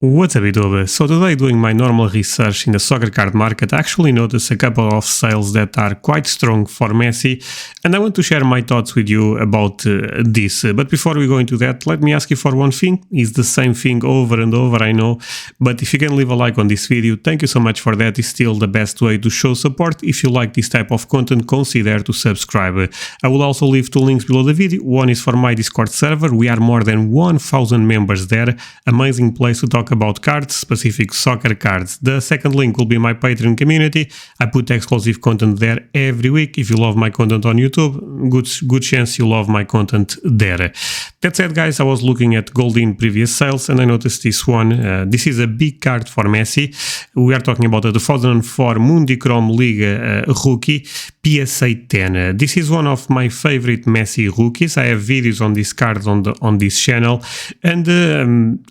What's up, YouTube? So today, doing my normal research in the soccer card market, I actually noticed a couple of sales that are quite strong for Messi, and I want to share my thoughts with you about this. But before we go into that, let me ask you for one thing. It's the same thing over and over, I know, but if you can leave a like on this video, thank you so much for that. It's still the best way to show support. If you like this type of content, consider to subscribe. I will also leave two links below the video. One is for my Discord server. We are more than 1,000 members there. Amazing place to talk about cards, specific soccer cards. The second link will be my Patreon community. I put exclusive content there every week. If you love my content on YouTube, good chance you love my content there. That said, guys, I was looking at Goldin previous sales and I noticed this one. This is a big card for Messi. We are talking about the 2004 Mundi Cromo Liga rookie PSA 10. This is one of my favorite Messi rookies. I have videos on this card on this channel, and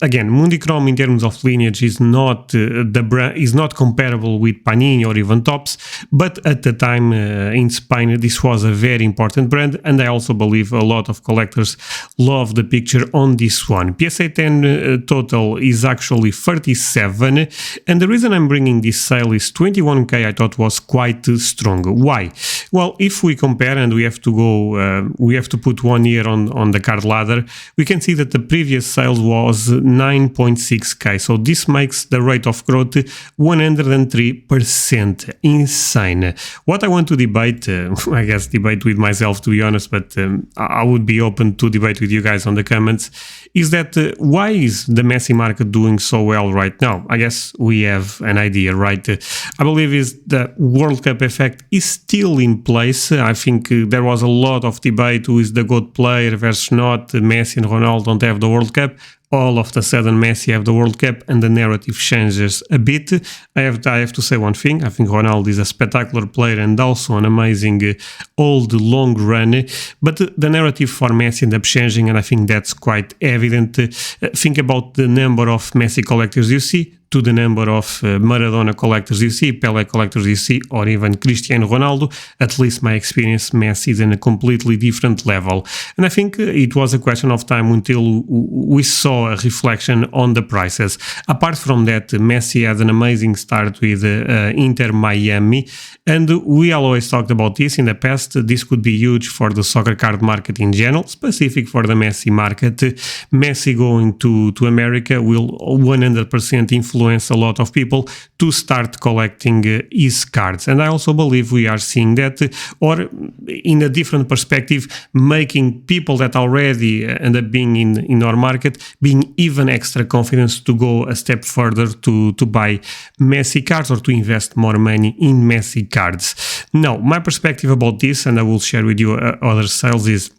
again, Mundi Cromo in terms of lineage is not is not comparable with Panini or even Tops, but at the time in Spain this was a very important brand, and I also believe a lot of collectors love the picture on this one. PSA 10 total is actually 37, and the reason I'm bringing this sale is 21k I thought was quite strong. Why? Well, if we compare and we have to go, we have to put 1 year on the card ladder, we can see that the previous sales was 9.6k. So this makes the rate of growth 103%. Insane. What I want to debate, I guess debate with myself to be honest, but I would be open to debate with you guys on the comments, is that why is the Messi market doing so well right now? I guess we have an idea, right? I believe is the World Cup effect is still in place. I think there was a lot of debate who is the GOAT player versus not. Messi and Ronaldo don't have the World Cup. All of a sudden Messi have the World Cup and the narrative changes a bit. I have to say one thing. I think Ronaldo is a spectacular player and also an amazing old long run, but the narrative for Messi ended up changing, and I think that's quite evident. Think about the number of Messi collectors you see to the number of Maradona collectors you see, Pelé collectors you see, or even Cristiano Ronaldo. At least my experience, Messi is in a completely different level. And I think it was a question of time until we saw a reflection on the prices. Apart from that, Messi had an amazing start with Inter Miami, and we always talked about this in the past. This could be huge for the soccer card market in general, specific for the Messi market. Messi going to America will 100% influence a lot of people to start collecting his cards, and I also believe we are seeing that, or in a different perspective, making people that already end up being in our market being even extra confident to go a step further to buy Messi cards or to invest more money in Messi cards. Now, my perspective about this, and I will share with you other sales, is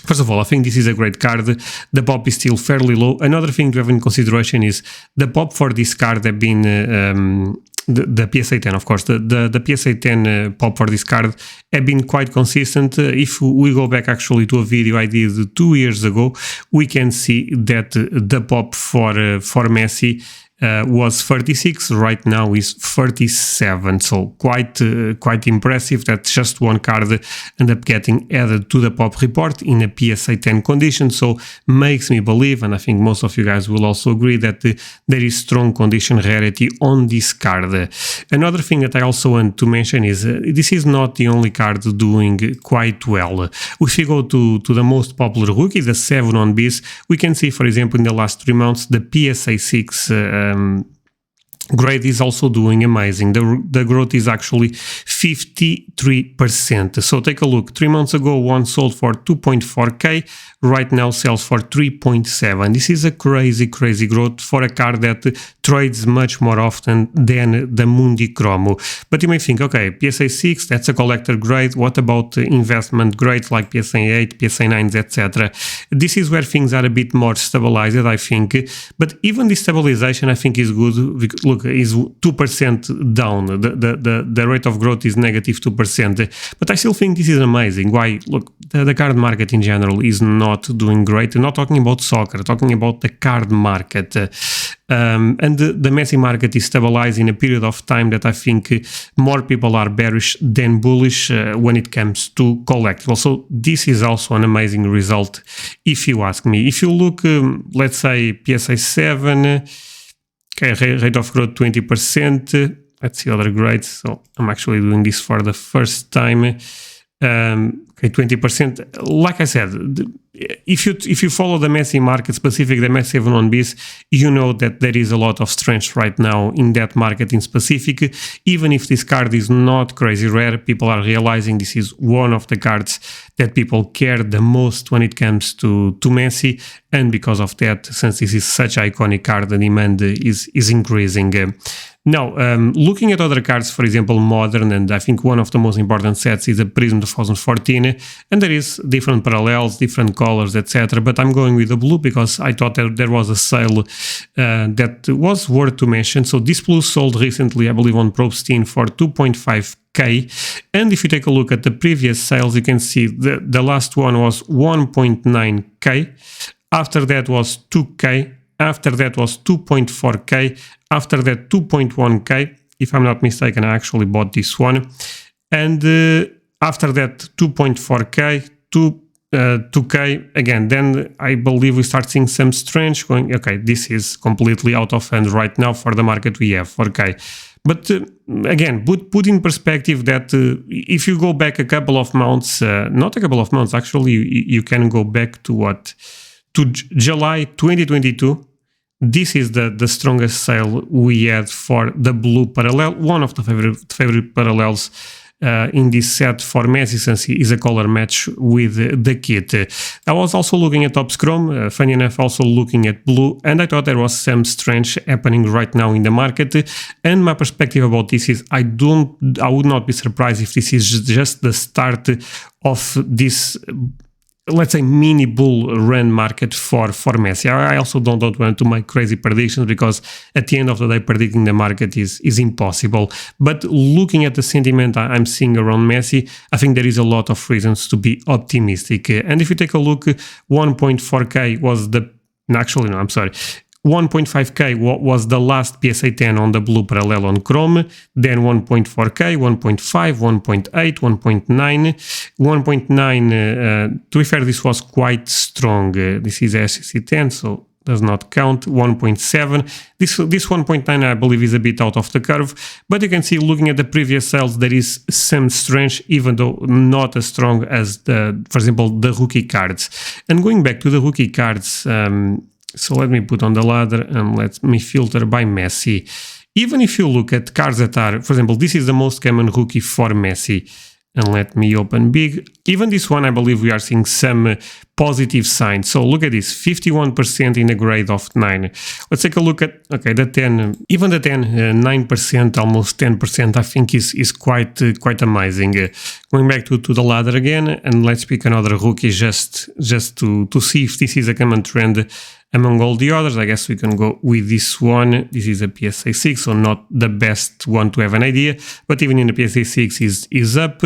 first of all, I think this is a great card. The pop is still fairly low. Another thing to have in consideration is the pop for this card have been the PSA 10, of course. The PSA 10 pop for this card have been quite consistent. If we go back actually to a video I did 2 years ago, we can see that the pop for Messi was 36, right now is 37, so quite impressive that just one card ended up getting added to the pop report in a PSA 10 condition. So makes me believe, and I think most of you guys will also agree, that there is strong condition rarity on this card. Another thing that I also want to mention is this is not the only card doing quite well. If you go to the most popular rookie, the 7 on bis, we can see, for example, in the last 3 months, the PSA 6 grade is also doing amazing. The growth is actually 53%. So take a look. 3 months ago, one sold for 2.4k. Right now sells for 3.7. This is a crazy growth for a card that trades much more often than the Mundi Cromo. But you may think, okay, PSA 6, that's a collector grade. What about investment grades like PSA 8, PSA 9s, etc.? This is where things are a bit more stabilized, I think. But even this stabilization, I think, is good. Look, is 2% down. The rate of growth is negative 2%. But I still think this is amazing. Why? Look, the card market in general is not doing great. I'm not talking about soccer, talking about the card market. And the Messi market is stabilized in a period of time that I think more people are bearish than bullish when it comes to collectibles. So this is also an amazing result, if you ask me. If you look, let's say PSA 7, Okay, rate of growth 20%. Let's see other grades. So I'm actually doing this for the first time. Okay, 20%. Like I said, if you follow the Messi market, specific the Messi 7-1Bs, you know that there is a lot of strength right now in that market in specific. Even if this card is not crazy rare, people are realizing this is one of the cards that people care the most when it comes to Messi, and because of that, since this is such an iconic card, the demand is increasing. Now, looking at other cards, for example, Modern, and I think one of the most important sets is a Prism 2014, and there is different parallels, different colors, etc. But I'm going with the blue because I thought that there was a sale that was worth to mention. So this blue sold recently, I believe, on Probstein for 2.5k, and if you take a look at the previous sales, you can see the last one was 1.9k, after that was 2k, after that was 2.4k, after that 2.1k, if I'm not mistaken, I actually bought this one, and after that 2.4k, 2k again. Then I believe we start seeing some strange going, okay, this is completely out of hand right now for the market we have, 4k. But again, put in perspective that if you go back a couple of months, not a couple of months, actually, you can go back to what? To July 2022. This is the strongest sale we had for the blue parallel, one of the favorite parallels in this set for Messi, since he is a color match with the kit. I was also looking at Mundi Cromo, funny enough, also looking at blue, and I thought there was some strange happening right now in the market. And my perspective about this is I would not be surprised if this is just the start of this, let's say, mini bull run market for Messi. I also don't want to make crazy predictions, because at the end of the day, predicting the market is impossible. But looking at the sentiment I'm seeing around Messi, I think there is a lot of reasons to be optimistic. And if you take a look, 1.4k was actually, no, I'm sorry. 1.5k was the last PSA 10 on the blue parallel on Chrome, then 1.4k, 1.5, 1.8, 1.9, 1.9, to be fair, this was quite strong. This is SEC 10, so does not count. 1.7. This 1.9, I believe, is a bit out of the curve, but you can see, looking at the previous sales, there is some strength, even though not as strong as for example, the rookie cards. And going back to the rookie cards, so let me put on the ladder and let me filter by Messi. Even if you look at cards that are, for example, this is the most common rookie for Messi, and let me open big. Even this one, I believe we are seeing some positive signs. So look at this, 51% in a grade of 9. Let's take a look at, okay, the 10, even the 10, 9%, almost 10%, I think is quite amazing. Going back to the ladder again, and let's pick another rookie just to see if this is a common trend among all the others. I guess we can go with this one. This is a PSA 6, so not the best one to have an idea, but even in the PSA 6 is up.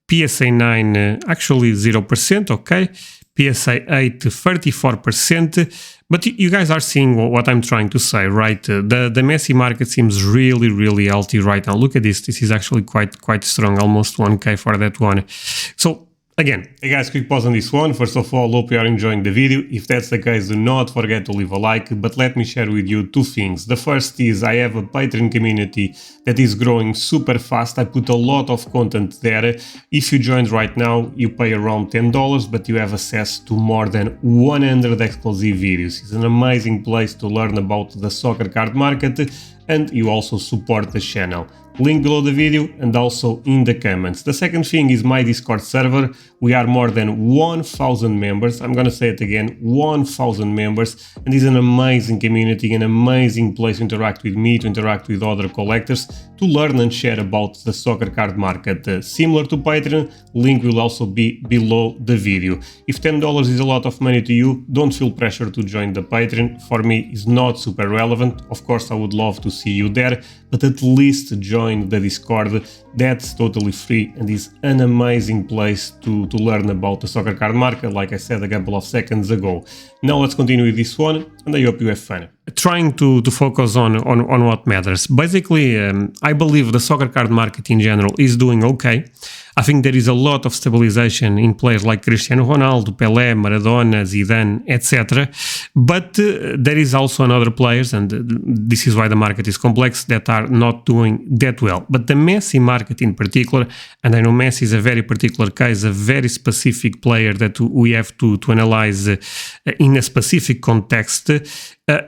PSA 9, actually 0%, okay. PSA 8, 34%. But you guys are seeing what I'm trying to say, right? The Messi market seems really healthy right now. Look at this. This is actually quite strong, almost 1k for that one. So again, hey guys, quick pause on this one. First of all, hope you are enjoying the video. If that's the case, do not forget to leave a like, but let me share with you two things. The first is I have a Patreon community that is growing super fast. I put a lot of content there. If you joined right now, you pay around $10, but you have access to more than 100 exclusive videos. It's an amazing place to learn about the soccer card market, and you also support the channel. Link below the video and also in the comments. The second thing is my Discord server. We are more than 1,000 members. I'm gonna say it again, 1,000 members, and it's an amazing community, an amazing place to interact with me, to interact with other collectors, to learn and share about the soccer card market. Similar to Patreon, link will also be below the video. If $10 is a lot of money to you, don't feel pressure to join the Patreon. For me, it's not super relevant. Of course, I would love to see you there, but at least join the Discord. That's totally free and is an amazing place to learn about the soccer card market, like I said a couple of seconds ago. Now let's continue with this one. and I hope you have fun. Trying to focus on what matters. Basically, I believe the soccer card market in general is doing okay. I think there is a lot of stabilization in players like Cristiano Ronaldo, Pelé, Maradona, Zidane, etc. But there is also another players, and this is why the market is complex, that are not doing that well. But the Messi market in particular, and I know Messi is a very particular case, a very specific player that we have to analyze in a specific context,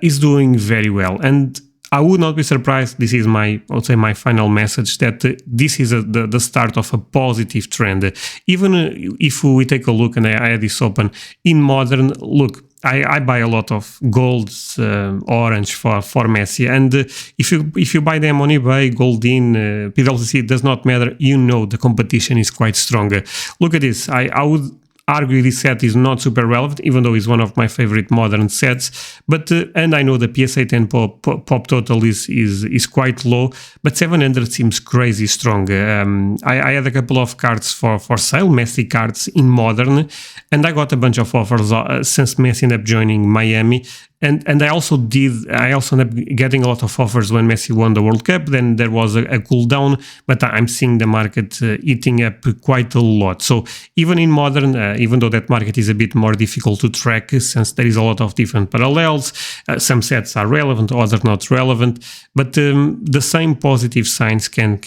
is doing very well. And I would not be surprised, this is I would say my final message, that this is the start of a positive trend. Even if we take a look, and I had this open, in modern, look, I buy a lot of golds, orange for Messi, and if you buy them on eBay, gold in, PWC, it does not matter, you know the competition is quite stronger. Look at this, I would argue this set is not super relevant, even though it's one of my favorite modern sets. But and I know the PSA 10 pop total is quite low, but 700 seems crazy strong. I had a couple of cards for sale, Messi cards in modern, and I got a bunch of offers since Messi ended up joining Miami. And I also ended up getting a lot of offers when Messi won the World Cup. Then there was a cool down, but I'm seeing the market eating up quite a lot. So even in modern, even though that market is a bit more difficult to track since there is a lot of different parallels, some sets are relevant, others not relevant, but the same positive signs can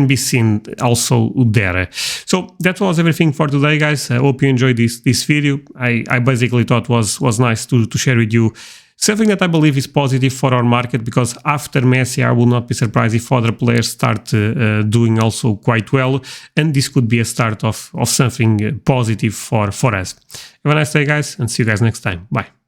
be seen also there. So that was everything for today, guys. I hope you enjoyed this video. I basically thought was nice to share with you something that I believe is positive for our market, because after Messi, I will not be surprised if other players start doing also quite well, and this could be a start of something positive for us. Have a nice day, guys, and see you guys next time. Bye.